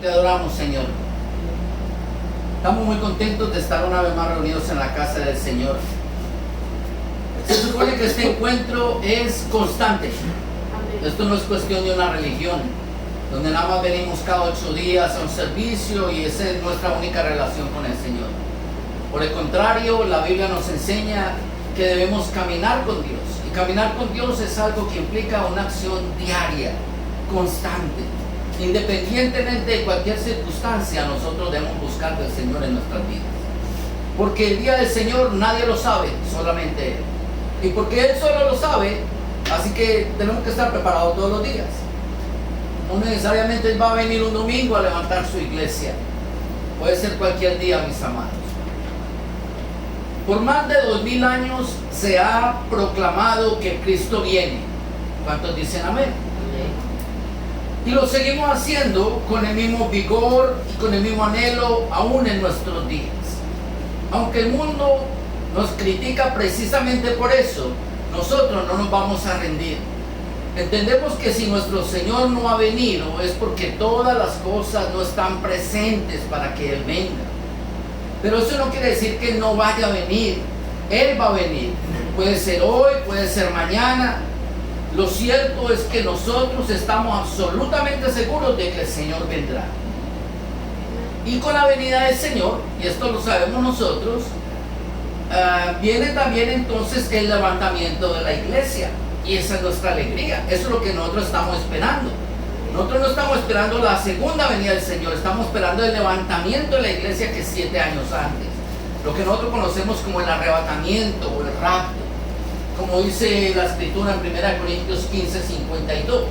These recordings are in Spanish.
te adoramos, Señor. Estamos muy contentos de estar una vez más reunidos en la casa del Señor. Se supone que este encuentro es constante. Esto no es cuestión de una religión, donde nada más venimos cada 8 días a un servicio y esa es nuestra única relación con el Señor. Por el contrario, la Biblia nos enseña que debemos caminar con Dios. Y caminar con Dios es algo que implica una acción diaria, constante. Independientemente de cualquier circunstancia, nosotros debemos buscar del Señor en nuestras vidas. Porque el día del Señor nadie lo sabe, solamente Él. Y porque Él solo lo sabe, así que tenemos que estar preparados todos los días. No necesariamente Él va a venir un domingo a levantar su iglesia. Puede ser cualquier día, mis amados. Por más de 2000 años se ha proclamado que Cristo viene. ¿Cuántos dicen amén? Y lo seguimos haciendo con el mismo vigor y con el mismo anhelo aún en nuestros días. Aunque el mundo nos critica precisamente por eso, nosotros no nos vamos a rendir. Entendemos que si nuestro Señor no ha venido es porque todas las cosas no están presentes para que Él venga. Pero eso no quiere decir que Él no vaya a venir. Él va a venir. Puede ser hoy, puede ser mañana. Lo cierto es que nosotros estamos absolutamente seguros de que el Señor vendrá. Y con la venida del Señor, y esto lo sabemos nosotros, viene también entonces el levantamiento de la iglesia. Y esa es nuestra alegría. Eso es lo que nosotros estamos esperando. Nosotros no estamos esperando la segunda venida del Señor, estamos esperando el levantamiento de la iglesia, que es 7 años antes. Lo que nosotros conocemos como el arrebatamiento o el rapto, como dice la escritura en 1 Corintios 15:52.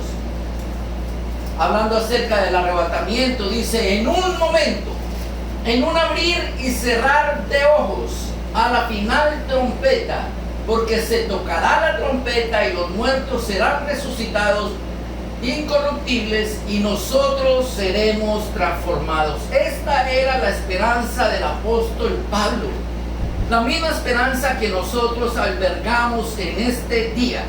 Hablando acerca del arrebatamiento, dice: en un momento, en un abrir y cerrar de ojos, a la final trompeta, porque se tocará la trompeta y los muertos serán resucitados incorruptibles y nosotros seremos transformados. Esta era la esperanza del apóstol Pablo, la misma esperanza que nosotros albergamos en este día.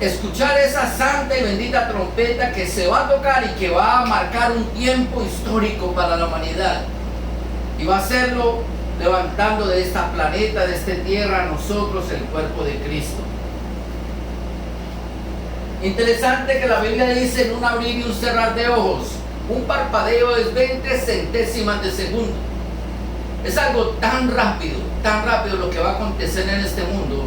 Escuchar esa santa y bendita trompeta que se va a tocar y que va a marcar un tiempo histórico para la humanidad, y va a hacerlo levantando de esta planeta, de esta tierra, a nosotros el cuerpo de Cristo. Interesante que la Biblia dice: en un abrir y un cerrar de ojos, un parpadeo es 20 centésimas de segundo. Es algo tan rápido lo que va a acontecer en este mundo,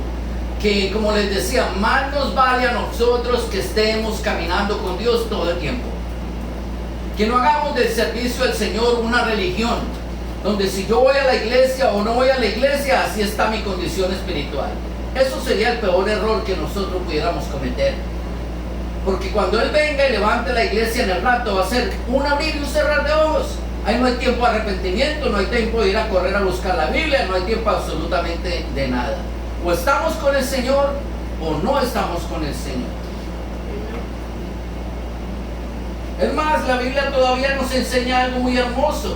que, como les decía, más nos vale a nosotros que estemos caminando con Dios todo el tiempo. Que no hagamos del servicio al Señor una religión, donde si yo voy a la iglesia o no voy a la iglesia, así está mi condición espiritual. Eso sería el peor error que nosotros pudiéramos cometer. Porque cuando Él venga y levante la iglesia en el rato, va a ser un abrir y un cerrar de ojos. Ahí no hay tiempo de arrepentimiento, no hay tiempo de ir a correr a buscar la Biblia, no hay tiempo absolutamente de nada. O estamos con el Señor o no estamos con el Señor. Es más, la Biblia todavía nos enseña algo muy hermoso.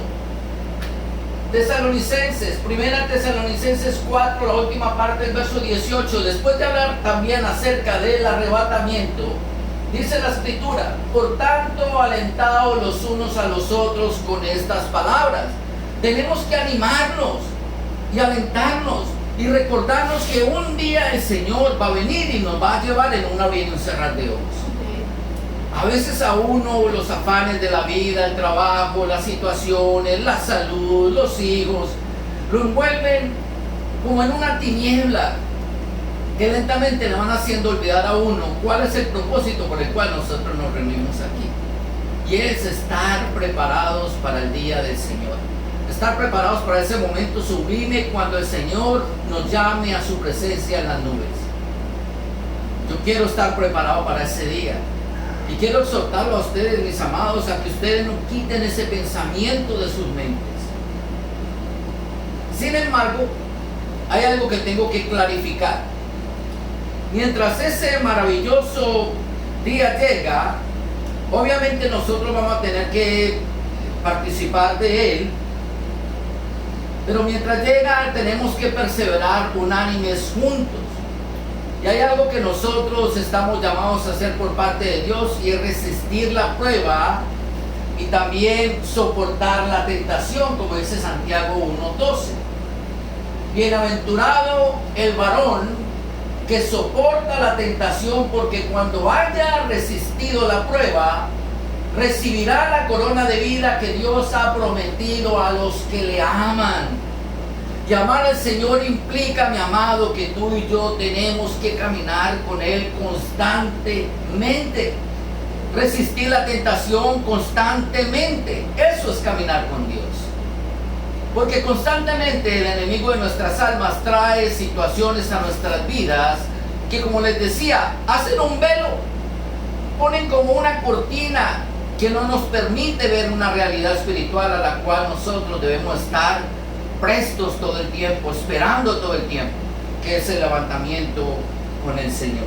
Tesalonicenses, 1 Tesalonicenses 4, la última parte del verso 18, después de hablar también acerca del arrebatamiento, dice la escritura: por tanto, alentados los unos a los otros con estas palabras. Tenemos que animarnos y alentarnos y recordarnos que un día el Señor va a venir y nos va a llevar en un abrir y un cerrar de ojos. A veces a uno los afanes de la vida, el trabajo, las situaciones, la salud, los hijos, lo envuelven como en una tiniebla que lentamente le van haciendo olvidar a uno cuál es el propósito por el cual nosotros nos reunimos aquí. Y es estar preparados para el día del Señor. Estar preparados para ese momento sublime cuando el Señor nos llame a su presencia en las nubes. Yo quiero estar preparado para ese día. Y quiero exhortarlo a ustedes, mis amados, a que ustedes no quiten ese pensamiento de sus mentes. Sin embargo, hay algo que tengo que clarificar. Mientras ese maravilloso día llega, obviamente nosotros vamos a tener que participar de él. Pero mientras llega, tenemos que perseverar unánimes juntos. Y hay algo que nosotros estamos llamados a hacer por parte de Dios, y es resistir la prueba y también soportar la tentación, como dice Santiago 1:12. Bienaventurado el varón que soporta la tentación, porque cuando haya resistido la prueba, recibirá la corona de vida que Dios ha prometido a los que le aman. Y amar al Señor implica, mi amado, que tú y yo tenemos que caminar con Él constantemente. Resistir la tentación constantemente. Eso es caminar con Dios. Porque constantemente el enemigo de nuestras almas trae situaciones a nuestras vidas que, como les decía, hacen un velo, ponen como una cortina que no nos permite ver una realidad espiritual a la cual nosotros debemos estar prestos todo el tiempo, esperando todo el tiempo, que es el levantamiento con el Señor.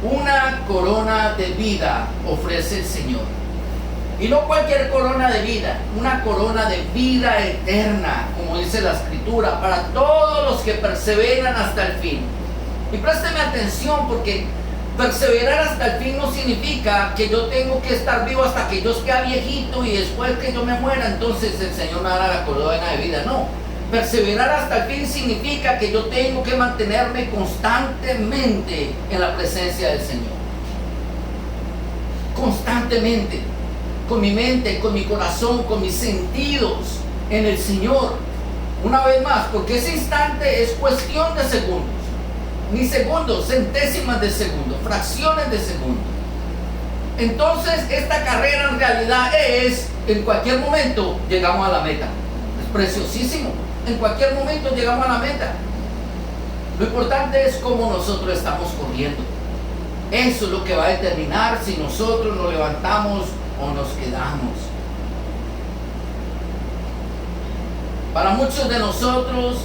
Una corona de vida ofrece el Señor. Y no cualquier corona de vida, una corona de vida eterna, como dice la Escritura, para todos los que perseveran hasta el fin. Y présteme atención, porque perseverar hasta el fin no significa que yo tengo que estar vivo hasta que yo esté viejito y después que yo me muera, entonces el Señor me dará la corona de vida. No, perseverar hasta el fin significa que yo tengo que mantenerme constantemente en la presencia del Señor. Constantemente, con mi mente, con mi corazón, con mis sentidos en el Señor. Una vez más, porque ese instante es cuestión de segundos. Ni segundos, centésimas de segundo, fracciones de segundo. Entonces esta carrera en realidad es, en cualquier momento llegamos a la meta. Es preciosísimo, en cualquier momento llegamos a la meta. Lo importante es cómo nosotros estamos corriendo. Eso es lo que va a determinar si nosotros nos levantamos o nos quedamos. Para muchos de nosotros,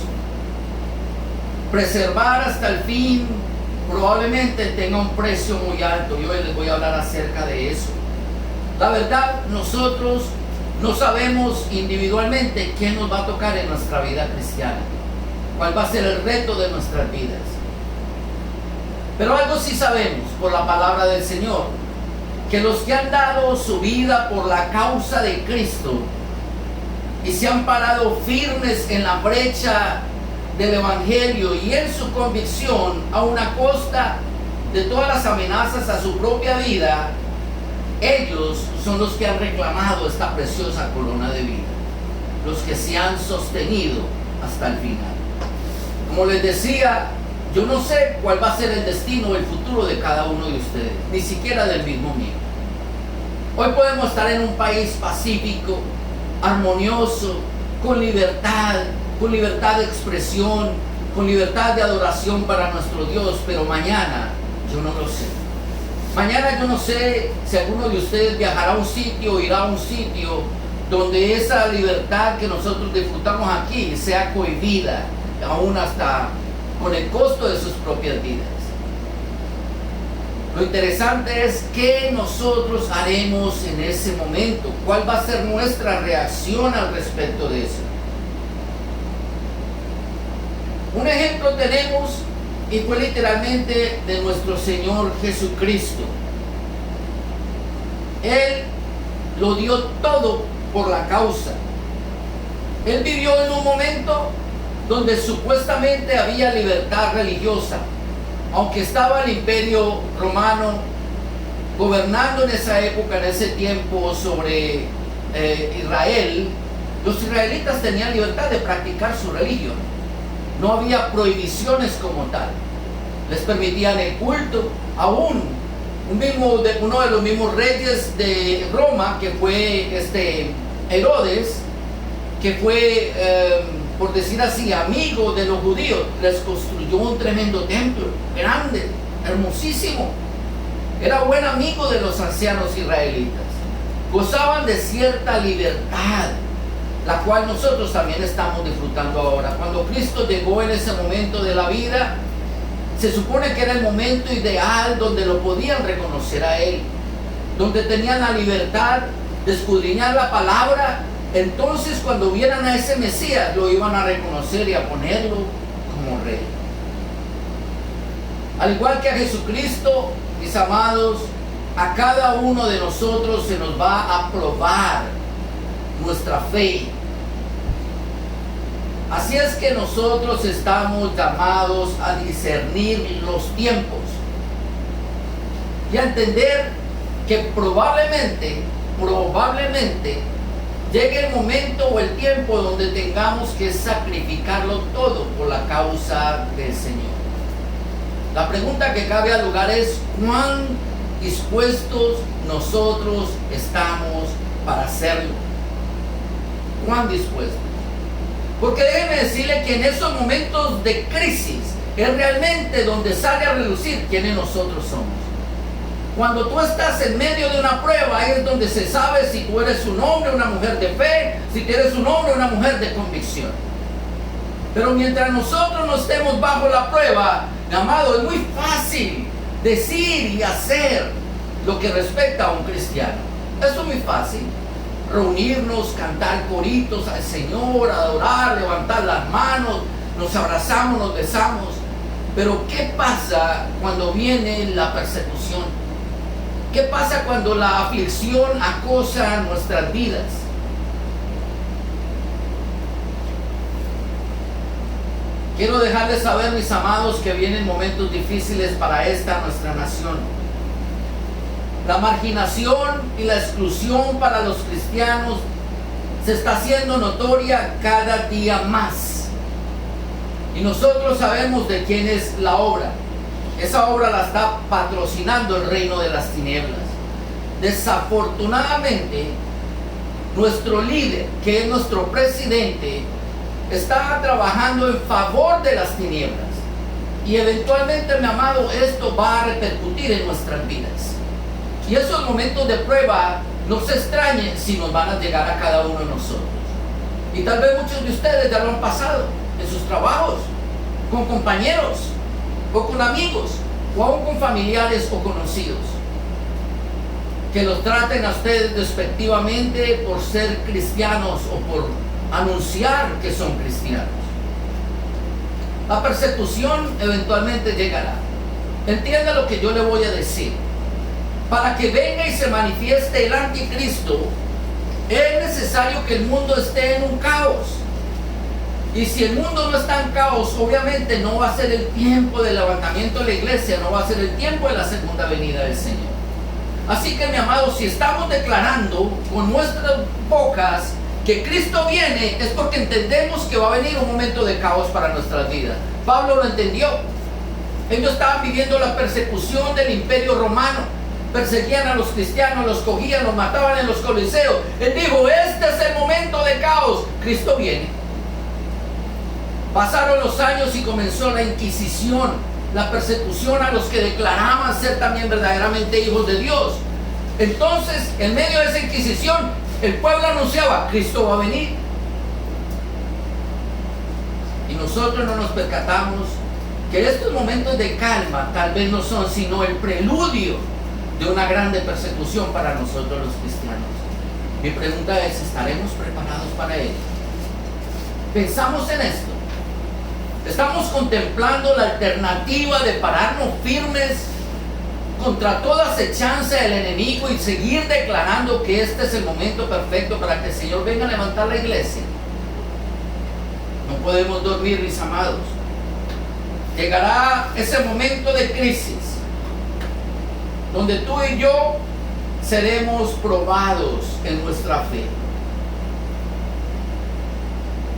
preservar hasta el fin probablemente tenga un precio muy alto, y hoy les voy a hablar acerca de eso. La verdad, nosotros no sabemos individualmente qué nos va a tocar en nuestra vida cristiana, cuál va a ser el reto de nuestras vidas. Pero algo sí sabemos por la palabra del Señor, que los que han dado su vida por la causa de Cristo y se han parado firmes en la brecha del Evangelio y en su convicción, a una costa de todas las amenazas a su propia vida, ellos son los que han reclamado esta preciosa corona de vida, los que se han sostenido hasta el final. Como les decía, yo no sé cuál va a ser el destino o el futuro de cada uno de ustedes, ni siquiera del mismo mío. Hoy podemos estar en un país pacífico, armonioso, con libertad de expresión, con libertad de adoración para nuestro Dios, pero mañana yo no lo sé. Mañana yo no sé si alguno de ustedes viajará a un sitio o irá a un sitio donde esa libertad que nosotros disfrutamos aquí sea cohibida, aún hasta con el costo de sus propias vidas. Lo interesante es qué nosotros haremos en ese momento, cuál va a ser nuestra reacción al respecto de eso. Un ejemplo tenemos, y fue literalmente de nuestro Señor Jesucristo. Él lo dio todo por la causa. Él vivió en un momento donde supuestamente había libertad religiosa, aunque estaba el Imperio Romano gobernando en esa época, en ese tiempo sobre Israel. Los israelitas tenían libertad de practicar su religión. No había prohibiciones como tal. Les permitían el culto. Aún uno de los mismos reyes de Roma, que fue Herodes, que fue, por decir así, amigo de los judíos, les construyó un tremendo templo, grande, hermosísimo. Era buen amigo de los ancianos israelitas. Gozaban de cierta libertad, la cual nosotros también estamos disfrutando ahora. Cuando Cristo llegó en ese momento de la vida, se supone que era el momento ideal donde lo podían reconocer a Él, donde tenían la libertad de escudriñar la palabra. Entonces, cuando vieran a ese Mesías, lo iban a reconocer y a ponerlo como rey. Al igual que a Jesucristo, mis amados, a cada uno de nosotros se nos va a probar nuestra fe. Así es que nosotros estamos llamados a discernir los tiempos y a entender que probablemente llegue el momento o el tiempo donde tengamos que sacrificarlo todo por la causa del Señor. La pregunta que cabe al lugar es: ¿cuán dispuestos nosotros estamos para hacerlo? ¿Cuán dispuestos? Porque déjeme decirle que en esos momentos de crisis es realmente donde sale a relucir quiénes nosotros somos. Cuando tú estás en medio de una prueba, ahí es donde se sabe si tú eres un hombre o una mujer de fe, si tú eres un hombre o una mujer de convicción. Pero mientras nosotros no estemos bajo la prueba, mi amado, es muy fácil decir y hacer lo que respecta a un cristiano. Eso es muy fácil. Reunirnos, cantar coritos al Señor, adorar, levantar las manos, nos abrazamos, nos besamos. Pero ¿qué pasa cuando viene la persecución? ¿Qué pasa cuando la aflicción acosa nuestras vidas? Quiero dejarles saber, mis amados, que vienen momentos difíciles para esta nuestra nación. La marginación y la exclusión para los cristianos se está haciendo notoria cada día más. Y nosotros sabemos de quién es la obra. Esa obra la está patrocinando el reino de las tinieblas. Desafortunadamente, nuestro líder, que es nuestro presidente, está trabajando en favor de las tinieblas. Y eventualmente, mi amado, esto va a repercutir en nuestras vidas. Y esos momentos de prueba, no se extrañen si nos van a llegar a cada uno de nosotros. Y tal vez muchos de ustedes ya lo han pasado en sus trabajos, con compañeros, o con amigos, o aún con familiares o conocidos, que los traten a ustedes despectivamente por ser cristianos o por anunciar que son cristianos. La persecución eventualmente llegará. Entienda lo que yo le voy a decir. Para que venga y se manifieste el anticristo, es necesario que el mundo esté en un caos. Y si el mundo no está en caos, obviamente no va a ser el tiempo del levantamiento de la iglesia, no va a ser el tiempo de la segunda venida del Señor. Así que, mi amado, si estamos declarando con nuestras bocas que Cristo viene, es porque entendemos que va a venir un momento de caos para nuestras vidas. Pablo lo entendió. Ellos estaban viviendo la persecución del imperio romano. Perseguían a los cristianos, los cogían, los mataban en los coliseos. Él dijo: este es el momento de caos. Cristo viene. Pasaron los años y comenzó la Inquisición, la persecución a los que declaraban ser también verdaderamente hijos de Dios. Entonces, en medio de esa Inquisición, el pueblo anunciaba: Cristo va a venir. Y nosotros no nos percatamos que estos momentos de calma tal vez no son sino el preludio de una grande persecución para nosotros los cristianos. Mi pregunta es: ¿estaremos preparados para ello? Pensamos en esto. Estamos contemplando la alternativa de pararnos firmes contra toda acechanza del enemigo y seguir declarando que este es el momento perfecto para que el Señor venga a levantar la iglesia. No podemos dormir, mis amados. Llegará ese momento de crisis donde tú y yo seremos probados en nuestra fe.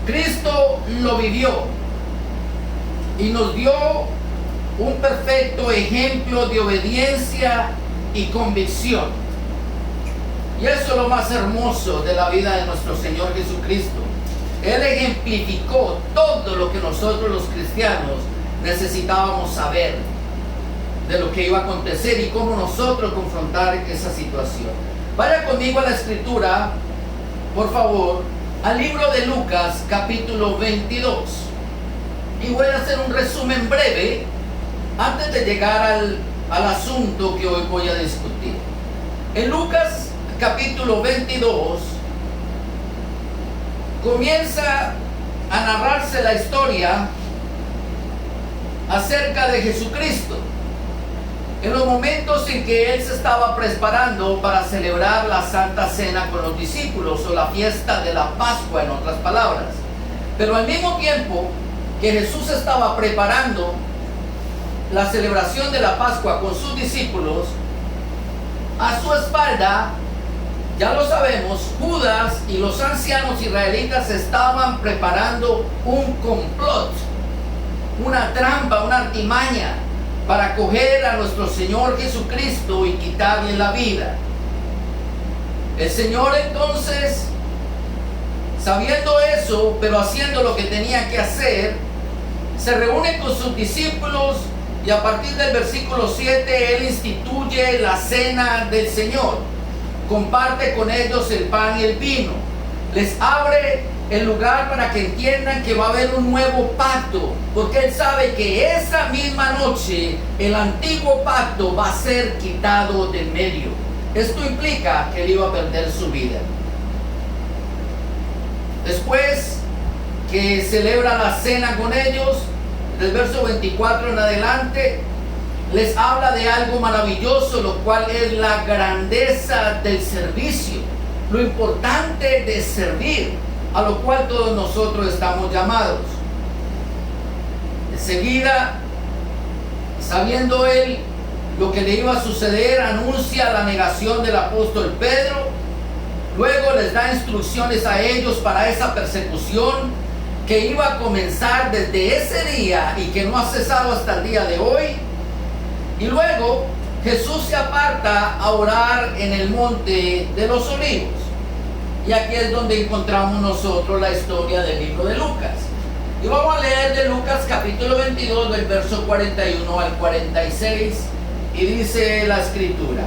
Cristo lo vivió y nos dio un perfecto ejemplo de obediencia y convicción. Y eso es lo más hermoso de la vida de nuestro Señor Jesucristo. Él ejemplificó todo lo que nosotros los cristianos necesitábamos saber de lo que iba a acontecer y cómo nosotros confrontar esa situación. Vaya conmigo a la escritura, por favor, al libro de Lucas, capítulo 22. Y voy a hacer un resumen breve antes de llegar al asunto que hoy voy a discutir. En Lucas, capítulo 22, comienza a narrarse la historia acerca de Jesucristo. en los momentos en que él se estaba preparando para celebrar la Santa Cena con los discípulos, o la fiesta de la Pascua, en otras palabras. Pero al mismo tiempo que Jesús estaba preparando la celebración de la Pascua con sus discípulos, a su espalda, ya lo sabemos, Judas y los ancianos israelitas estaban preparando un complot, una trampa, una artimaña para coger a nuestro Señor Jesucristo y quitarle la vida. El Señor entonces, sabiendo eso, pero haciendo lo que tenía que hacer, se reúne con sus discípulos y a partir del versículo 7 Él instituye la cena del Señor. Comparte con ellos el pan y el vino. Les abre el lugar para que entiendan que va a haber un nuevo pacto, porque Él sabe que esa misma noche el antiguo pacto va a ser quitado del medio. Esto implica que Él iba a perder su vida. Después que celebra la cena con ellos, del verso 24 en adelante, les habla de algo maravilloso, lo cual es la grandeza del servicio, lo importante de servir, a lo cual todos nosotros estamos llamados. Enseguida, sabiendo él lo que le iba a suceder, anuncia la negación del apóstol Pedro. Luego les da instrucciones a ellos para esa persecución que iba a comenzar desde ese día y que no ha cesado hasta el día de hoy. Y luego Jesús se aparta a orar en el monte de los Olivos. Y aquí es donde encontramos nosotros la historia del libro de Lucas. Y vamos a leer de Lucas capítulo 22 del verso 41 al 46. Y dice la escritura: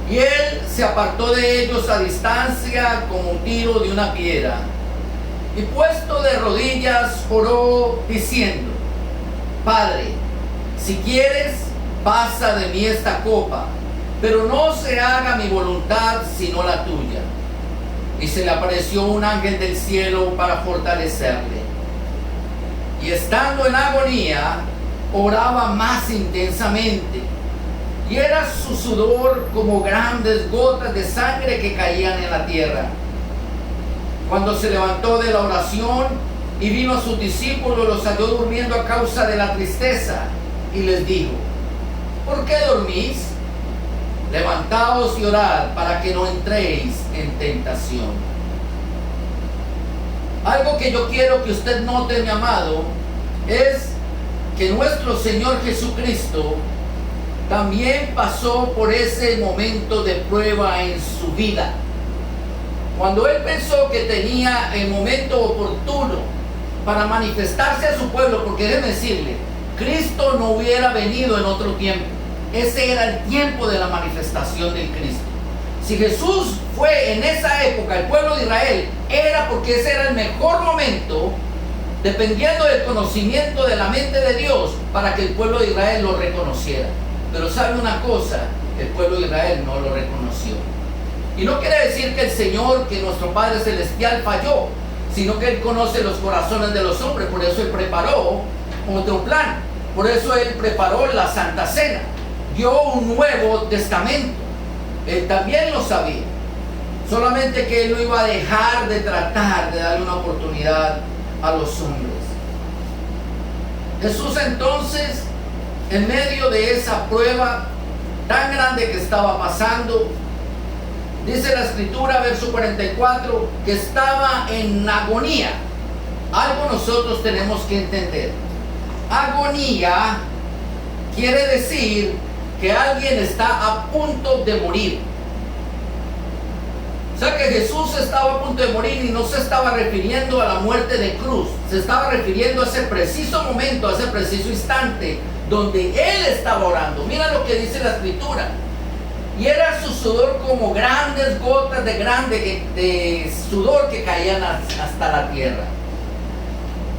y él se apartó de ellos a distancia como un tiro de una piedra, y puesto de rodillas oró diciendo: Padre, si quieres, pasa de mí esta copa, pero no se haga mi voluntad sino la tuya. Y se le apareció un ángel del cielo para fortalecerle. Y estando en agonía, oraba más intensamente, y era su sudor como grandes gotas de sangre que caían en la tierra. Cuando se levantó de la oración y vino a sus discípulos, los halló durmiendo a causa de la tristeza, y les dijo: ¿por qué dormís? Levantaos y orad para que no entréis en tentación. Algo que yo quiero que usted note, mi amado, es que nuestro Señor Jesucristo también pasó por ese momento de prueba en su vida. Cuando Él pensó que tenía el momento oportuno para manifestarse a su pueblo, porque déjeme decirle, Cristo no hubiera venido en otro tiempo. Ese era el tiempo de la manifestación del Cristo. Si Jesús fue en esa época el pueblo de Israel, era porque ese era el mejor momento, dependiendo del conocimiento de la mente de Dios, para que el pueblo de Israel lo reconociera. Pero sabe una cosa, el pueblo de Israel no lo reconoció. Y no quiere decir que el Señor, que nuestro Padre Celestial falló, sino que Él conoce los corazones de los hombres. Por eso Él preparó otro plan. Por eso Él preparó la Santa Cena. Dio un Nuevo Testamento. Él también lo sabía. Solamente que Él no iba a dejar de tratar de darle una oportunidad a los hombres. Jesús entonces, en medio de esa prueba tan grande que estaba pasando, dice la escritura, verso 44, que estaba en agonía. Algo nosotros tenemos que entender. Agonía quiere decir que alguien está a punto de morir. O sea que Jesús estaba a punto de morir y no se estaba refiriendo a la muerte de cruz. Se estaba refiriendo a ese preciso momento, a ese preciso instante donde Él estaba orando. Mira lo que dice la escritura. Y era su sudor como grandes gotas de sudor que caían hasta la tierra.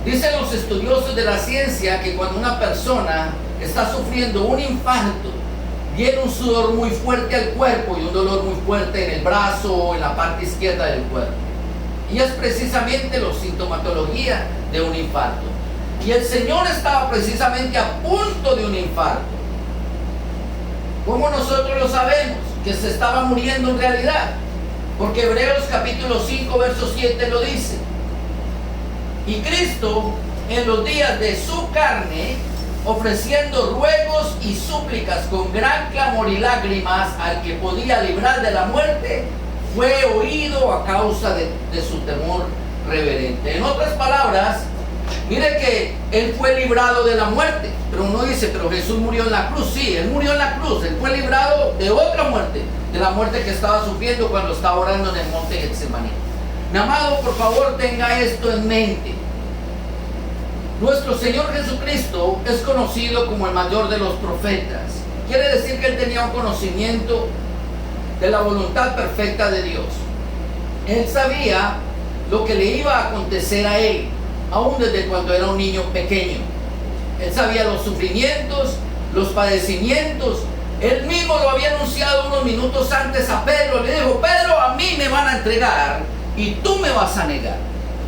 Dicen los estudiosos de la ciencia que cuando una persona está sufriendo un infarto, viene un sudor muy fuerte al cuerpo y un dolor muy fuerte en el brazo o en la parte izquierda del cuerpo. Y es precisamente la sintomatología de un infarto. Y el Señor estaba precisamente a punto de un infarto. ¿Cómo nosotros lo sabemos? Que se estaba muriendo en realidad. Porque Hebreos capítulo 5, verso 7 lo dice. Y Cristo, en los días de su carne, ofreciendo ruegos y súplicas con gran clamor y lágrimas al que podía librar de la muerte, fue oído a causa de su temor reverente. En otras palabras, mire que Él fue librado de la muerte. Pero uno dice, pero Jesús murió en la cruz. Sí, Él murió en la cruz. Él fue librado de otra muerte, de la muerte que estaba sufriendo cuando estaba orando en el monte Getsemaní. Mi amado, por favor, tenga esto en mente. Nuestro Señor Jesucristo es conocido como el mayor de los profetas. Quiere decir que Él tenía un conocimiento de la voluntad perfecta de Dios. Él sabía lo que le iba a acontecer a Él, aún desde cuando era un niño pequeño. Él sabía los sufrimientos, los padecimientos. Él mismo lo había anunciado unos minutos antes a Pedro. Le dijo, Pedro, a mí me van a entregar y tú me vas a negar.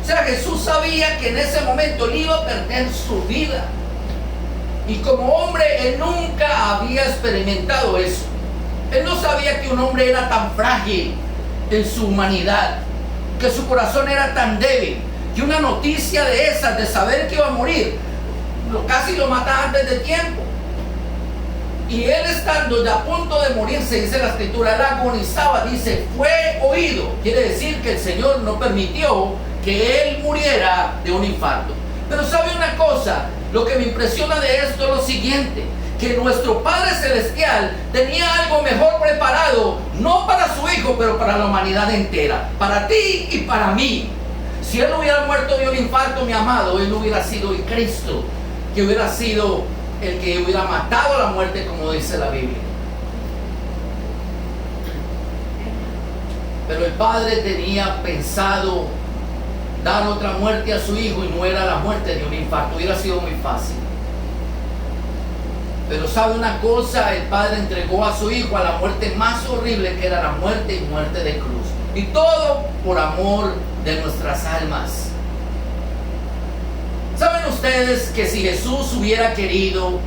O sea, Jesús sabía que en ese momento él iba a perder su vida. Y como hombre, él nunca había experimentado eso. Él no sabía que un hombre era tan frágil en su humanidad, que su corazón era tan débil, que una noticia de esas, de saber que iba a morir, casi lo mata antes de tiempo. Y él, estando ya a punto de morirse, dice la escritura, él agonizaba, dice, fue oído. Quiere decir que el Señor no permitió que él muriera de un infarto. Pero sabe una cosa, lo que me impresiona de esto es lo siguiente, que nuestro Padre Celestial tenía algo mejor preparado, no para su Hijo, pero para la humanidad entera, para ti y para mí. Si él hubiera muerto de un infarto, mi amado, él no hubiera sido el Cristo, que hubiera sido el que hubiera matado a la muerte, como dice la Biblia. Pero el Padre tenía pensado dar otra muerte a su Hijo, y no era la muerte de un infarto. Hubiera sido muy fácil. Pero sabe una cosa, el Padre entregó a su Hijo a la muerte más horrible, que era la muerte, y muerte de cruz. Y todo por amor de nuestras almas. ¿Saben ustedes que si Jesús hubiera querido,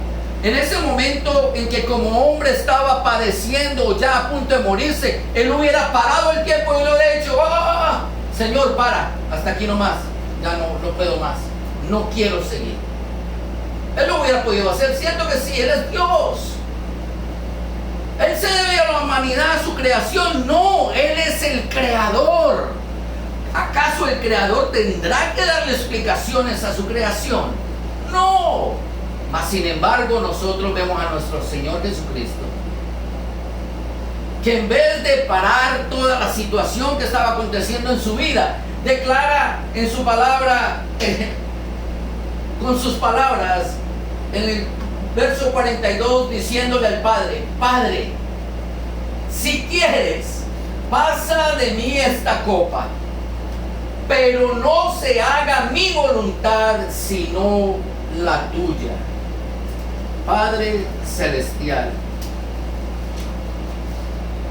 en ese momento en que como hombre estaba padeciendo, ya a punto de morirse, él hubiera parado el tiempo y le hubiera dicho, Señor, para, hasta aquí nomás, ya no puedo más, no quiero seguir? Él lo hubiera podido hacer, siento que sí, Él es Dios. Él se debe a la humanidad, a su creación. No, Él es el creador. ¿Acaso el creador tendrá que darle explicaciones a su creación? No. Mas sin embargo, nosotros vemos a nuestro Señor Jesucristo, que en vez de parar toda la situación que estaba aconteciendo en su vida, declara en su palabra, con sus palabras, en el verso 42, diciéndole al Padre, Padre, si quieres, pasa de mí esta copa, pero no se haga mi voluntad, sino la tuya. Padre Celestial,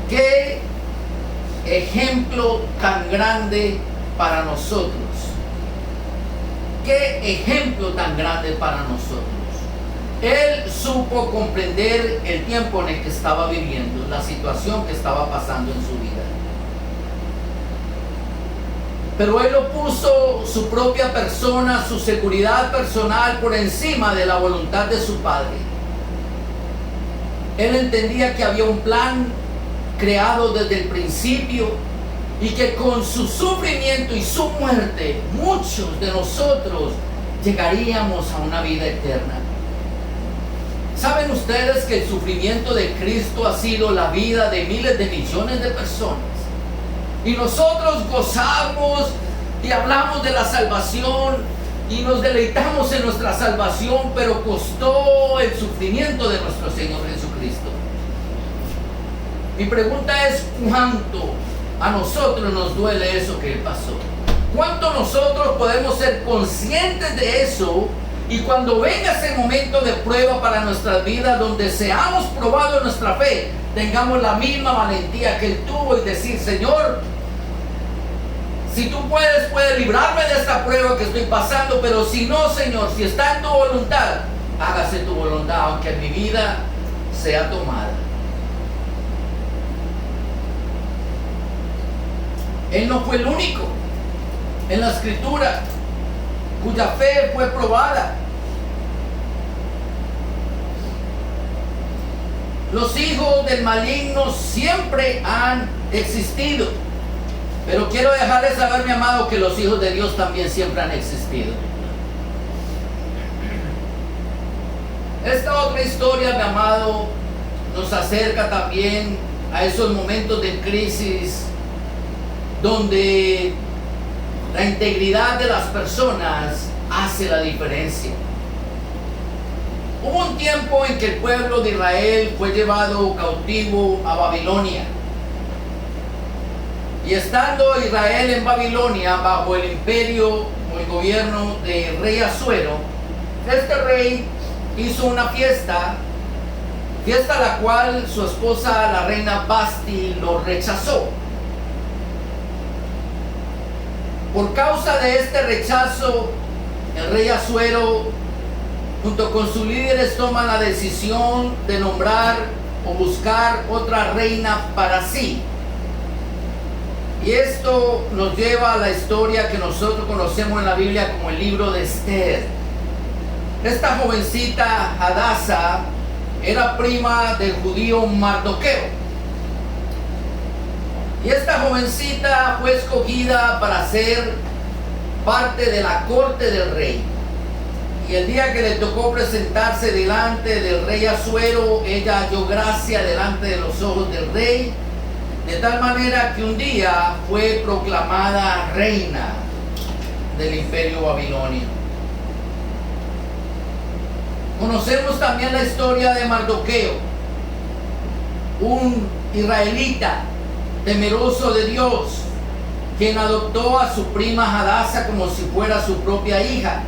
qué ejemplo tan grande para nosotros. Qué ejemplo tan grande para nosotros. Él supo comprender el tiempo en el que estaba viviendo, la situación que estaba pasando en su vida. Pero Él lo puso, su propia persona, su seguridad personal, por encima de la voluntad de su Padre. Él entendía que había un plan creado desde el principio, y que con su sufrimiento y su muerte, muchos de nosotros llegaríamos a una vida eterna. ¿Saben ustedes que el sufrimiento de Cristo ha sido la vida de miles de millones de personas? Y nosotros gozamos y hablamos de la salvación y nos deleitamos en nuestra salvación, pero costó el sufrimiento de nuestro Señor Jesucristo. Mi pregunta es, ¿cuánto a nosotros nos duele eso que pasó? ¿Cuánto nosotros podemos ser conscientes de eso, y cuando venga ese momento de prueba para nuestras vidas, donde seamos probados en nuestra fe, tengamos la misma valentía que Él tuvo y decir, Señor, si tú puedes librarme de esta prueba que estoy pasando, pero si no, Señor, si está en tu voluntad, hágase tu voluntad, aunque mi vida sea tomada. Él no fue el único en la escritura cuya fe fue probada. Los hijos del maligno siempre han existido, pero quiero dejarles saber, mi amado, que los hijos de Dios también siempre han existido. Esta otra historia, mi amado, nos acerca también a esos momentos de crisis donde la integridad de las personas hace la diferencia. Hubo un tiempo en que el pueblo de Israel fue llevado cautivo a Babilonia. Y estando Israel en Babilonia bajo el imperio o el gobierno del rey Asuero, este rey hizo una fiesta a la cual su esposa, la reina Basti, lo rechazó. Por causa de este rechazo, el rey Asuero, junto con sus líderes, toman la decisión de nombrar o buscar otra reina para sí. Y esto nos lleva a la historia que nosotros conocemos en la Biblia como el libro de Esther. Esta jovencita Hadasa era prima del judío Mardoqueo. Y esta jovencita fue escogida para ser parte de la corte del rey. Y el día que le tocó presentarse delante del rey Asuero, ella halló gracia delante de los ojos del rey, de tal manera que un día fue proclamada reina del imperio babilonio. Conocemos también la historia de Mardoqueo, un israelita temeroso de Dios, quien adoptó a su prima Hadasa como si fuera su propia hija.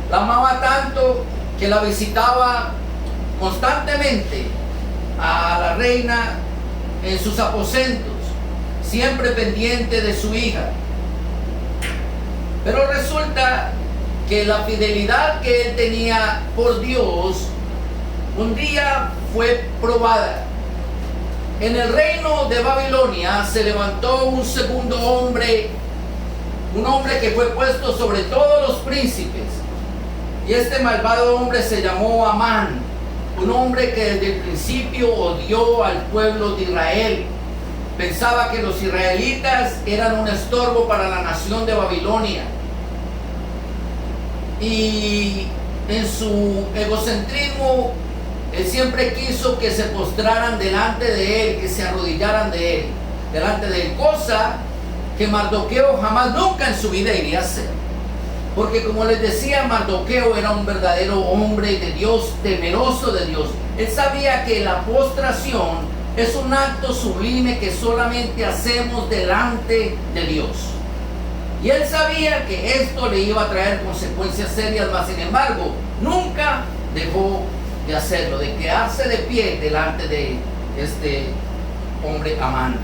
La amaba tanto que la visitaba constantemente a la reina en sus aposentos, siempre pendiente de su hija. Pero resulta que la fidelidad que él tenía por Dios un día fue probada. En el reino de Babilonia se levantó un segundo hombre, un hombre que fue puesto sobre todos los príncipes. Y este malvado hombre se llamó Amán, un hombre que desde el principio odió al pueblo de Israel. Pensaba que los israelitas eran un estorbo para la nación de Babilonia. Y en su egocentrismo, él siempre quiso que se postraran delante de él, que se arrodillaran delante de él, cosa que Mardoqueo jamás nunca en su vida iría a hacer. Porque como les decía, Mardoqueo era un verdadero hombre de Dios, temeroso de Dios. Él sabía que la postración es un acto sublime que solamente hacemos delante de Dios. Y él sabía que esto le iba a traer consecuencias serias, mas sin embargo, nunca dejó de hacerlo, de quedarse de pie delante de este hombre Amán.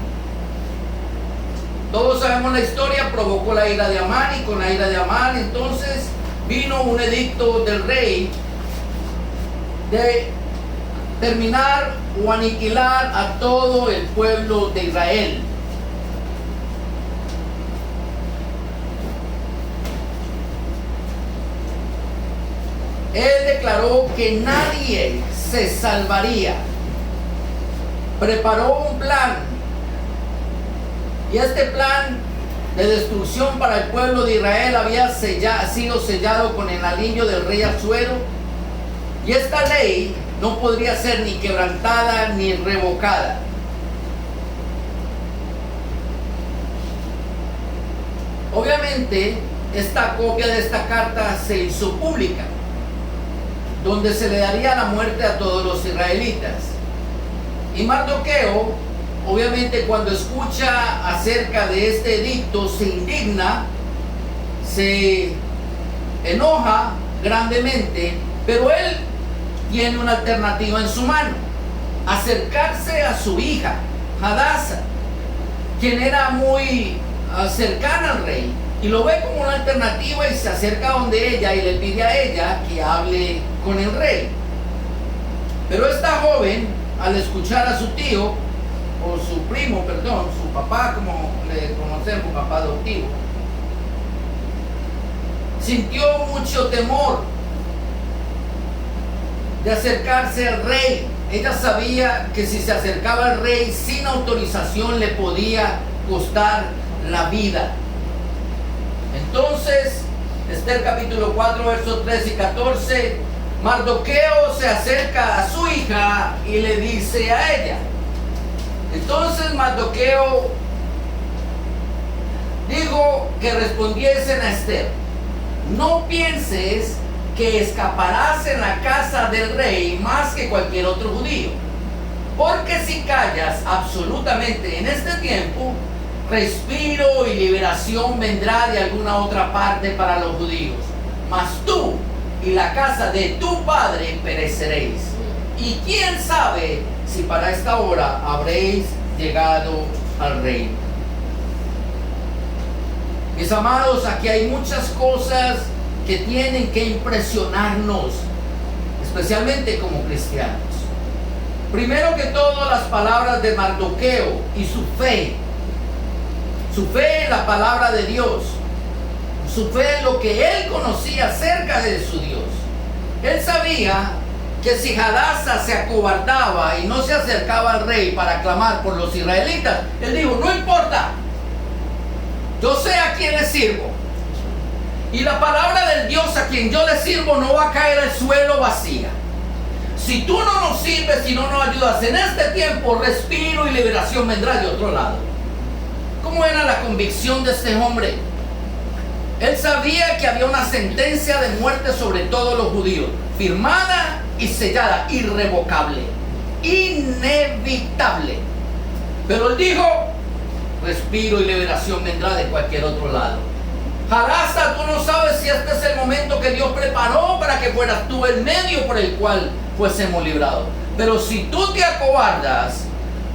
Todos sabemos la historia, provocó la ira de Amán, y con la ira de Amán entonces vino un edicto del rey de terminar o aniquilar a todo el pueblo de Israel. Él declaró que nadie se salvaría. Preparó un plan. Y este plan de destrucción para el pueblo de Israel había sido sellado con el anillo del rey Asuero. Y esta ley no podría ser ni quebrantada ni revocada. Obviamente, esta copia de esta carta se hizo pública, donde se le daría la muerte a todos los israelitas. Y Mardoqueo, obviamente, cuando escucha acerca de este edicto, se indigna, se enoja grandemente, pero él tiene una alternativa en su mano: acercarse a su hija, Hadasa, quien era muy cercana al rey, y lo ve como una alternativa y se acerca donde ella y le pide a ella que hable con el rey. Pero esta joven, al escuchar a su tío, o su primo, perdón, su papá, como le conocemos, papá adoptivo, sintió mucho temor de acercarse al rey. Ella sabía que si se acercaba al rey sin autorización le podía costar la vida. Entonces, Esther capítulo 4, versos 13 y 14, Mardoqueo se acerca a su hija y le dice a ella. Entonces Mardoqueo dijo que respondiesen a Esther: no pienses que escaparás en la casa del rey más que cualquier otro judío, porque si callas absolutamente en este tiempo, respiro y liberación vendrá de alguna otra parte para los judíos, mas tú y la casa de tu padre pereceréis, y quién sabe si para esta hora habréis llegado al reino. Mis amados, aquí hay muchas cosas que tienen que impresionarnos, especialmente como cristianos. Primero que todo, las palabras de Mardoqueo y su fe en la palabra de Dios, su fe en lo que él conocía acerca de su Dios. Él sabía que si Hadasa se acobardaba y no se acercaba al rey para clamar por los israelitas, él dijo: no importa, yo sé a quién le sirvo, y la palabra del Dios a quien yo le sirvo no va a caer al suelo vacía. Si tú no nos sirves y no nos ayudas en este tiempo, respiro y liberación vendrá de otro lado. ¿Cómo era la convicción de este hombre? Él sabía que había una sentencia de muerte sobre todos los judíos, firmada y sellada, irrevocable, inevitable. Pero él dijo: respiro y liberación vendrá de cualquier otro lado. Hadasa, tú no sabes si este es el momento que Dios preparó para que fueras tú el medio por el cual fuésemos librados. Pero si tú te acobardas,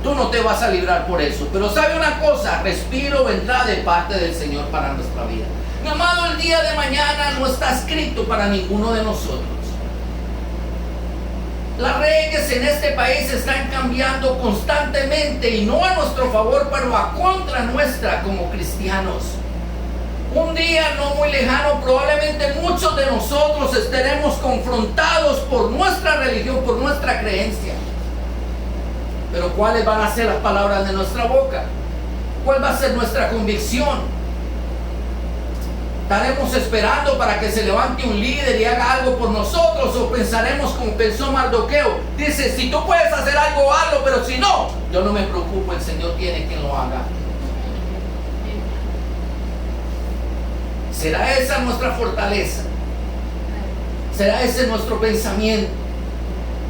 tú no te vas a librar por eso. Pero sabe una cosa: respiro vendrá de parte del Señor para nuestra vida. Mi amado, el día de mañana no está escrito para ninguno de nosotros. Las leyes en este país están cambiando constantemente, y no a nuestro favor, pero a contra nuestra como cristianos. Un día no muy lejano, probablemente muchos de nosotros estaremos confrontados por nuestra religión, por nuestra creencia. Pero ¿cuáles van a ser las palabras de nuestra boca? ¿Cuál va a ser nuestra convicción? ¿Estaremos esperando para que se levante un líder y haga algo por nosotros, o pensaremos como pensó Mardoqueo? Dice: si tú puedes hacer algo, hazlo, pero si no, yo no me preocupo, el Señor tiene quien lo haga. ¿Será esa nuestra fortaleza? ¿Será ese nuestro pensamiento?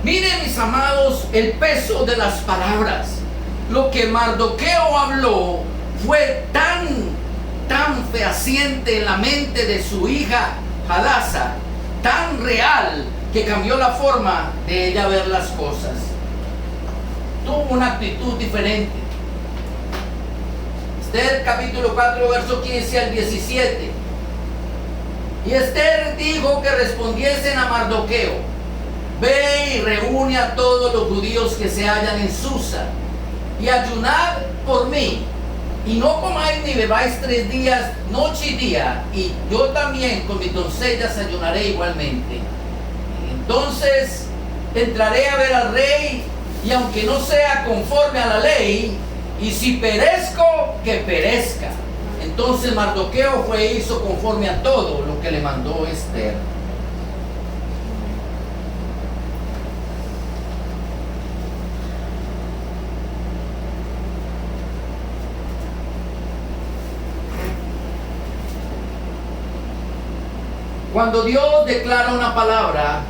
Miren, mis amados, el peso de las palabras. Lo que Mardoqueo habló fue tan fehaciente en la mente de su hija Hadasa, tan real, que cambió la forma de ella ver las cosas. Tuvo una actitud diferente. Esther capítulo 4, verso 15 al 17. Y Esther dijo que respondiesen a Mardoqueo: ve y reúne a todos los judíos que se hallan en Susa, y ayunad por mí, y no comáis ni bebáis 3 días, noche y día, y yo también con mis doncellas ayunaré igualmente. Entonces entraré a ver al rey, y aunque no sea conforme a la ley, y si perezco, que perezca. Entonces Mardoqueo fue e hizo conforme a todo lo que le mandó Esther. Cuando Dios declara una palabra,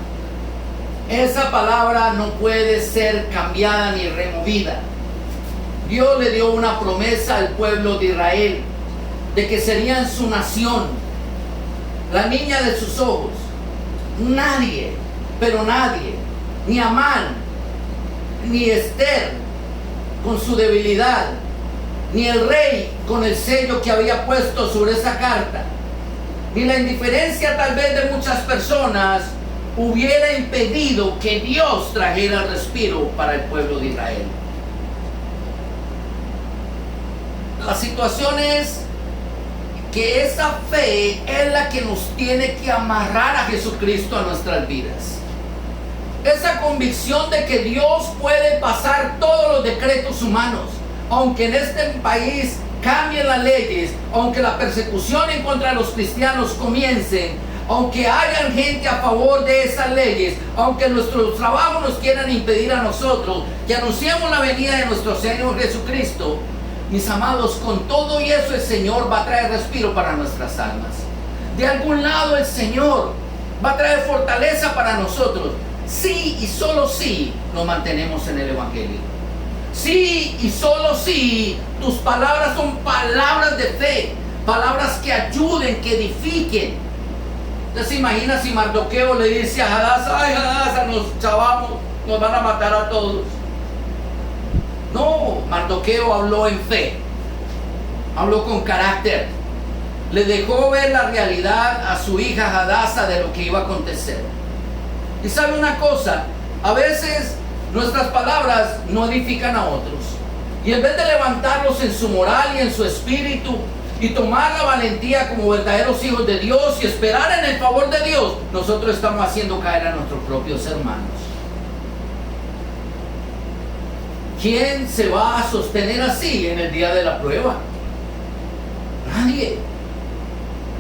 esa palabra no puede ser cambiada ni removida. Dios le dio una promesa al pueblo de Israel de que serían su nación, la niña de sus ojos. Nadie, pero nadie, ni Amán, ni Esther con su debilidad, ni el rey con el sello que había puesto sobre esa carta, ni la indiferencia tal vez de muchas personas hubiera impedido que Dios trajera respiro para el pueblo de Israel. la situación es que esa fe es la que nos tiene que amarrar a Jesucristo a nuestras vidas. Esa convicción de que Dios puede pasar todos los decretos humanos, aunque en este país cambien las leyes, aunque la persecución en contra de los cristianos comience, aunque hayan gente a favor de esas leyes, aunque nuestros trabajos nos quieran impedir a nosotros que anunciemos la venida de nuestro Señor Jesucristo, mis amados, con todo y eso el Señor va a traer respiro para nuestras almas. De algún lado el Señor va a traer fortaleza para nosotros. Sí y solo si nos mantenemos en el Evangelio. Sí y solo si tus palabras son palabras de fe, palabras que ayuden, que edifiquen. ¿Usted se imagina si Mardoqueo le dice a Hadasa: ay, Hadasa, nos chavamos, nos van a matar a todos? No, Mardoqueo habló en fe, habló con carácter, le dejó ver la realidad a su hija Hadasa de lo que iba a acontecer. Y sabe una cosa, a veces nuestras palabras no edifican a otros, y en vez de levantarlos en su moral y en su espíritu y tomar la valentía como verdaderos hijos de Dios y esperar en el favor de Dios, nosotros estamos haciendo caer a nuestros propios hermanos. ¿Quién se va a sostener así en el día de la prueba? Nadie.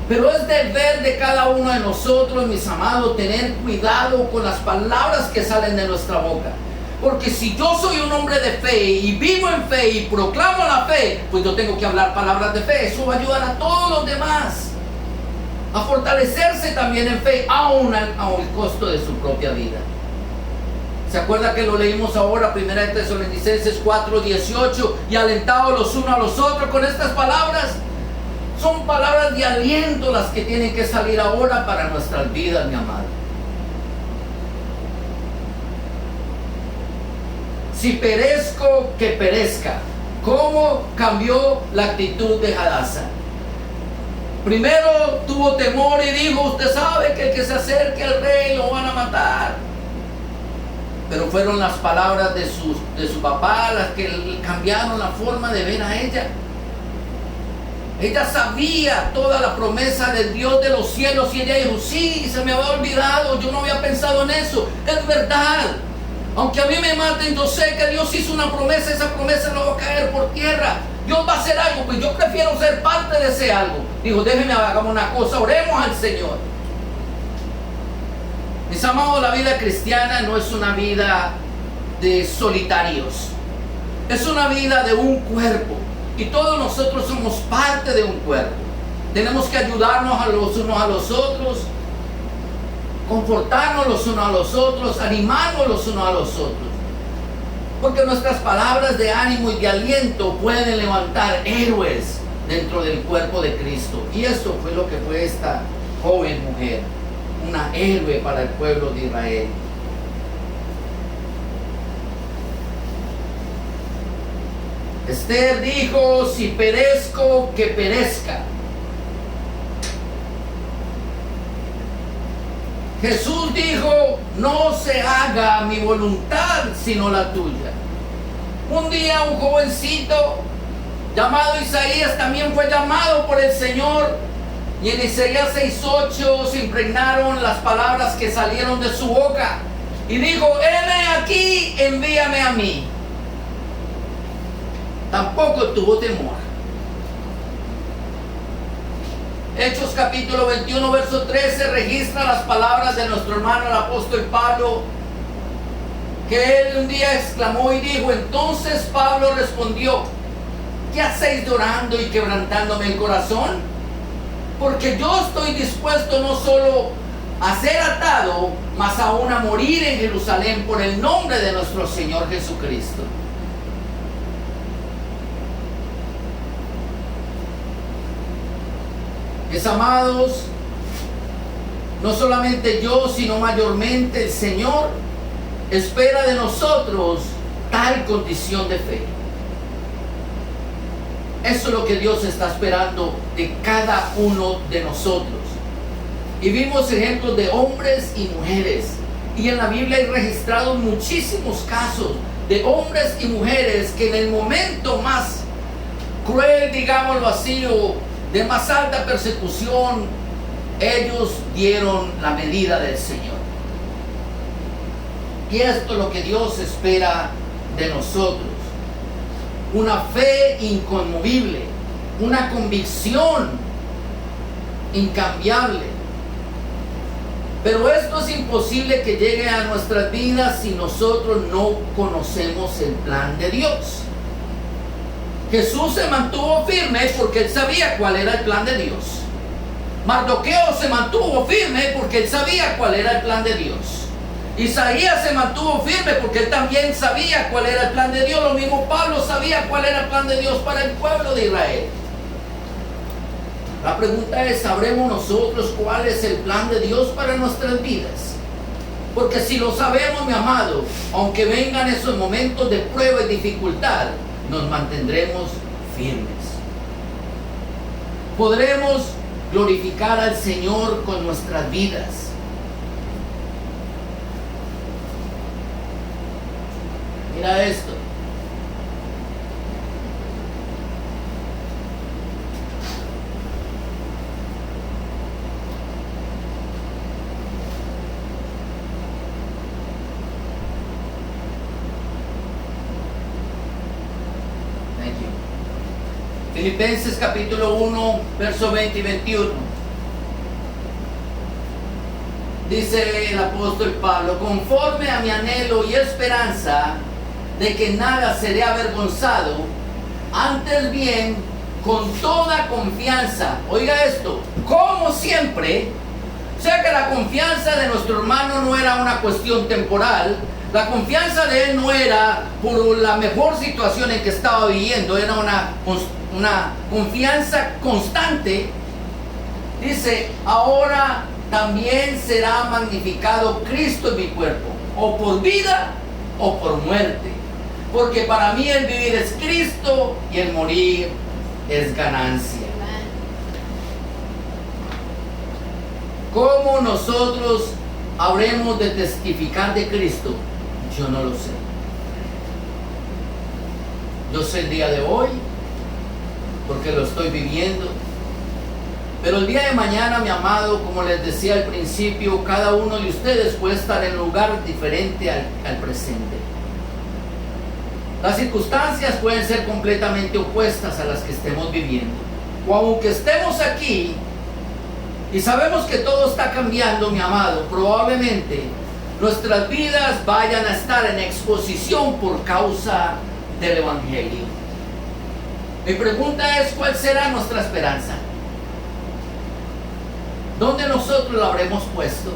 Pero es deber de cada uno de nosotros, mis amados, tener cuidado con las palabras que salen de nuestra boca. Porque si yo soy un hombre de fe y vivo en fe y proclamo la fe, pues yo tengo que hablar palabras de fe. Eso va a ayudar a todos los demás a fortalecerse también en fe, aún al costo de su propia vida. ¿Se acuerda que lo leímos ahora, 1 Tesalonicenses 4:18? Y alentados los unos a los otros con estas palabras. Son palabras de aliento las que tienen que salir ahora para nuestras vidas, mi amado. Si perezco, que perezca. ¿Cómo cambió la actitud de Hadasa? Primero tuvo temor y dijo: usted sabe que el que se acerque al rey lo van a matar. Pero fueron las palabras de su papá las que cambiaron la forma de ver a ella. Ella sabía toda la promesa del Dios de los cielos y ella dijo: sí, se me había olvidado, yo no había pensado en eso. Es verdad. Aunque a mí me maten, yo sé que Dios hizo una promesa, esa promesa no va a caer por tierra. Dios va a hacer algo, pues yo prefiero ser parte de ese algo. Dijo: déjenme, hagamos una cosa, oremos al Señor. Mis amados, la vida cristiana no es una vida de solitarios. Es una vida de un cuerpo. Y todos nosotros somos parte de un cuerpo. Tenemos que ayudarnos a los unos a los otros, confortarnos los unos a los otros, animarnos los unos a los otros. Porque nuestras palabras de ánimo y de aliento pueden levantar héroes dentro del cuerpo de Cristo. Y eso fue lo que fue esta joven mujer, una héroe para el pueblo de Israel. Esther dijo: si perezco, que perezca. Jesús dijo: no se haga mi voluntad sino la tuya. Un día un jovencito llamado Isaías también fue llamado por el Señor, y en Isaías 6:8 se impregnaron las palabras que salieron de su boca y dijo: heme aquí, envíame a mí. Tampoco tuvo temor. Hechos capítulo 21 verso 13 registra las palabras de nuestro hermano el apóstol Pablo, que él un día exclamó y dijo: entonces Pablo respondió: ¿qué hacéis llorando y quebrantándome el corazón? Porque yo estoy dispuesto no solo a ser atado, mas aún a morir en Jerusalén por el nombre de nuestro Señor Jesucristo. Mis amados, no solamente yo, sino mayormente el Señor espera de nosotros tal condición de fe. Eso es lo que Dios está esperando de cada uno de nosotros. Y vimos ejemplos de hombres y mujeres. Y en la Biblia hay registrados muchísimos casos de hombres y mujeres que en el momento más cruel, digámoslo así, o de más alta persecución, ellos dieron la medida del Señor. Y esto es lo que Dios espera de nosotros. Una fe inconmovible, una convicción incambiable. Pero esto es imposible que llegue a nuestras vidas si nosotros no conocemos el plan de Dios. Jesús se mantuvo firme porque él sabía cuál era el plan de Dios. Mardoqueo se mantuvo firme porque él sabía cuál era el plan de Dios. Isaías se mantuvo firme porque él también sabía cuál era el plan de Dios. Lo mismo Pablo sabía cuál era el plan de Dios para el pueblo de Israel. La pregunta es, ¿sabremos nosotros cuál es el plan de Dios para nuestras vidas? Porque si lo sabemos, mi amado, aunque vengan esos momentos de prueba y dificultad, nos mantendremos firmes. Podremos glorificar al Señor con nuestras vidas. Mira esto. Filipenses capítulo 1, verso 20 y 21. Dice el apóstol Pablo: conforme a mi anhelo y esperanza de que nada seré avergonzado, antes bien, con toda confianza, oiga esto, como siempre. O sea que la confianza de nuestro hermano no era una cuestión temporal. La confianza de él no era por la mejor situación en que estaba viviendo, era una confianza constante. Dice: ahora también será magnificado Cristo en mi cuerpo, o por vida o por muerte, porque para mí el vivir es Cristo y el morir es ganancia. ¿Cómo nosotros habremos de testificar de Cristo? Yo no lo sé. Yo sé el día de hoy porque lo estoy viviendo. Pero el día de mañana, mi amado, como les decía al principio, cada uno de ustedes puede estar en un lugar diferente al presente. Las circunstancias pueden ser completamente opuestas a las que estemos viviendo. O aunque estemos aquí y sabemos que todo está cambiando, mi amado, probablemente nuestras vidas vayan a estar en exposición por causa del Evangelio. Mi pregunta es, ¿cuál será nuestra esperanza? ¿Dónde nosotros la habremos puesto?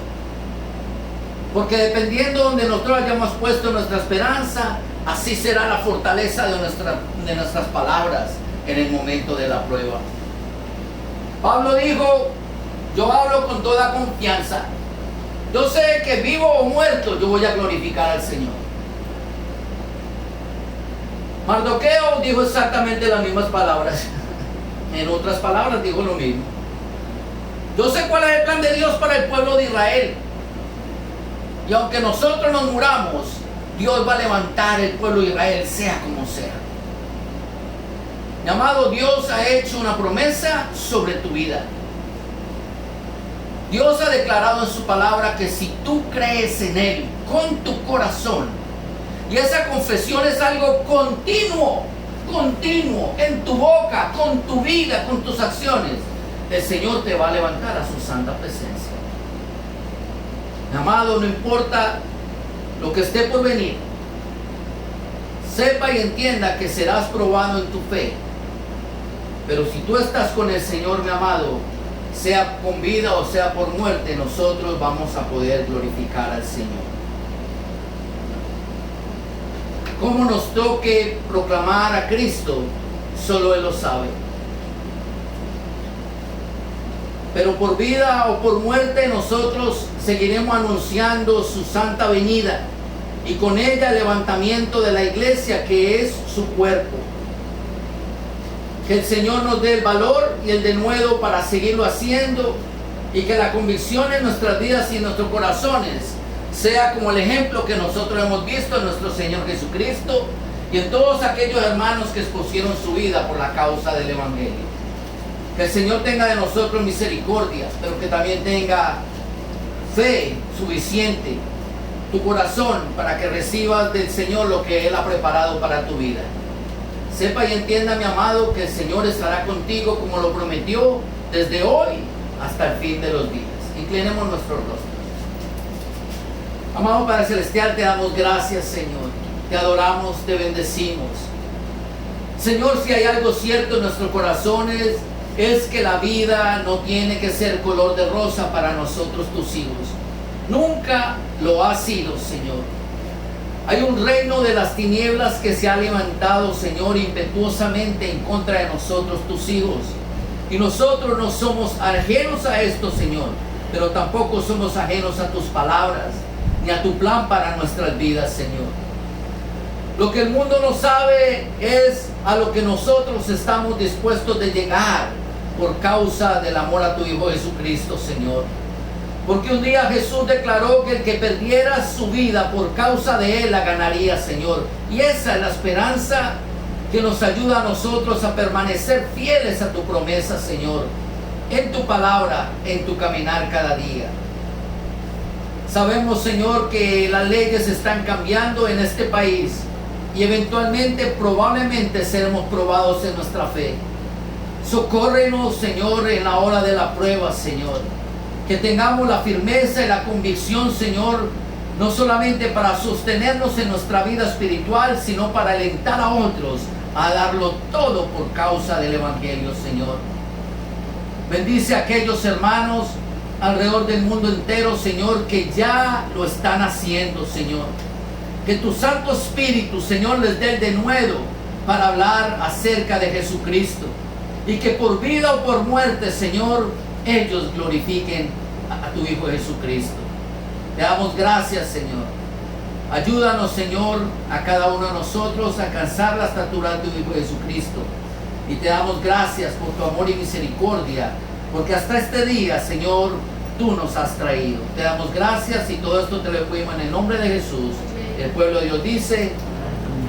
Porque dependiendo de donde nosotros hayamos puesto nuestra esperanza, así será la fortaleza de nuestras palabras en el momento de la prueba. Pablo dijo: yo hablo con toda confianza. Yo sé que vivo o muerto, yo voy a glorificar al Señor. Mardoqueo dijo exactamente las mismas palabras. En otras palabras, dijo lo mismo. Yo sé cuál es el plan de Dios para el pueblo de Israel. Y aunque nosotros nos muramos, Dios va a levantar el pueblo de Israel, sea como sea. Mi amado, Dios ha hecho una promesa sobre tu vida. Dios ha declarado en su palabra que si tú crees en Él con tu corazón, y esa confesión es algo continuo, en tu boca, con tu vida, con tus acciones, el Señor te va a levantar a su santa presencia. Mi amado, no importa lo que esté por venir, sepa y entienda que serás probado en tu fe. Pero si tú estás con el Señor, mi amado, sea con vida o sea por muerte, nosotros vamos a poder glorificar al Señor. Cómo nos toque proclamar a Cristo, solo Él lo sabe. Pero por vida o por muerte, nosotros seguiremos anunciando su santa venida y con ella el levantamiento de la iglesia, que es su cuerpo. Que el Señor nos dé el valor y el denuedo para seguirlo haciendo, y que la convicción en nuestras vidas y en nuestros corazones sea como el ejemplo que nosotros hemos visto en nuestro Señor Jesucristo, y en todos aquellos hermanos que expusieron su vida por la causa del Evangelio. Que el Señor tenga de nosotros misericordia, pero que también tenga fe suficiente, tu corazón, para que recibas del Señor lo que Él ha preparado para tu vida. Sepa y entienda, mi amado, que el Señor estará contigo como lo prometió desde hoy hasta el fin de los días. Inclinemos nuestros rostros. Amado Padre Celestial, te damos gracias, Señor. Te adoramos, te bendecimos. Señor, si hay algo cierto en nuestros corazones, es que la vida no tiene que ser color de rosa para nosotros, tus hijos. Nunca lo ha sido, Señor. Hay un reino de las tinieblas que se ha levantado, Señor, impetuosamente en contra de nosotros, tus hijos. Y nosotros no somos ajenos a esto, Señor, pero tampoco somos ajenos a tus palabras, ni a tu plan para nuestras vidas, Señor. Lo que el mundo no sabe es a lo que nosotros estamos dispuestos de llegar por causa del amor a tu Hijo Jesucristo, Señor. Porque un día Jesús declaró que el que perdiera su vida por causa de Él la ganaría, Señor. Y esa es la esperanza que nos ayuda a nosotros a permanecer fieles a tu promesa, Señor, en tu palabra, en tu caminar cada día. Sabemos, Señor, que las leyes están cambiando en este país y eventualmente, probablemente, seremos probados en nuestra fe. Socórrenos, Señor, en la hora de la prueba, Señor. Que tengamos la firmeza y la convicción, Señor, no solamente para sostenernos en nuestra vida espiritual, sino para alentar a otros a darlo todo por causa del Evangelio, Señor. Bendice a aquellos hermanos alrededor del mundo entero, Señor, que ya lo están haciendo, Señor. Que tu Santo Espíritu, Señor, les dé el denuedo para hablar acerca de Jesucristo. Y que por vida o por muerte, Señor, ellos glorifiquen a tu Hijo Jesucristo. Te damos gracias, Señor. Ayúdanos, Señor, a cada uno de nosotros a alcanzar la estatura de tu Hijo Jesucristo. Y te damos gracias por tu amor y misericordia, porque hasta este día, Señor, tú nos has traído. Te damos gracias y todo esto te lo pedimos en el nombre de Jesús. El pueblo de Dios dice,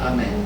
amén.